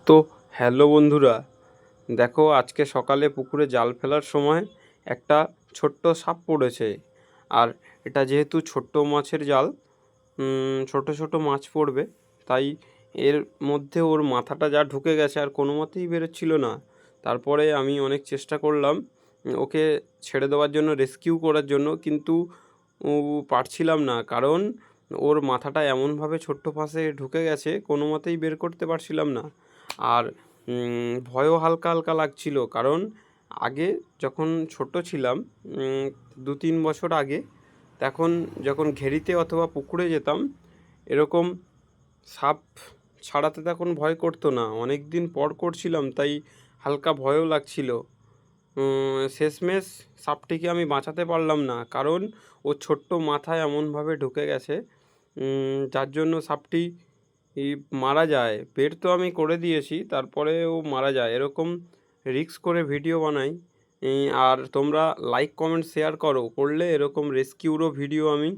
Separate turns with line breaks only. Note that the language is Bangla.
তো হ্যালো বন্ধুরা, দেখো আজকে সকালে পুকুরে জাল ফেলার সময় একটা ছোট্ট সাপ পড়েছে। আর এটা যেহেতু ছোট্ট মাছের জাল, ছোট ছোট মাছ পড়বে, তাই এর মধ্যে ওর মাথাটা যা ঢুকে গেছে আর কোনো মতেই বেরোচ্ছিল না। তারপরে আমি অনেক চেষ্টা করলাম ওকে ছেড়ে দেওয়ার জন্য, রেস্কিউ করার জন্য, কিন্তু পারছিলাম না, কারণ ওর মাথাটা এমনভাবে ছোট্ট ফাঁসে ঢুকে গেছে কোনো মতেই বের করতে পারছিলাম না। আর ভয়ও হালকা হালকা লাগছিল, কারণ আগে যখন ছোট ছিলাম, 2-3 বছর আগে, তখন যখন ঘেরিতে অথবা পুকুরে যেতাম, এরকম সাপ ছাড়াতে তখন ভয় করতো না, অনেক দিন পর করছিলাম, তাই হালকা ভয়ও লাগছিল। শেষমেশ সাপটিকে আমি বাঁচাতে পারলাম না, কারণ ও ছোট্ট মাথায় এমনভাবে ঢুকে গেছে, যার জন্য সাপটি মারা যায়। বের তো আমি করে দিয়েছি, তারপরে ও মারা যায়। এরকম রিস্ক করে ভিডিও বানাই। আর তোমরা লাইক কমেন্ট শেয়ার করলে এরকম রেস্কিউরও ভিডিও আমি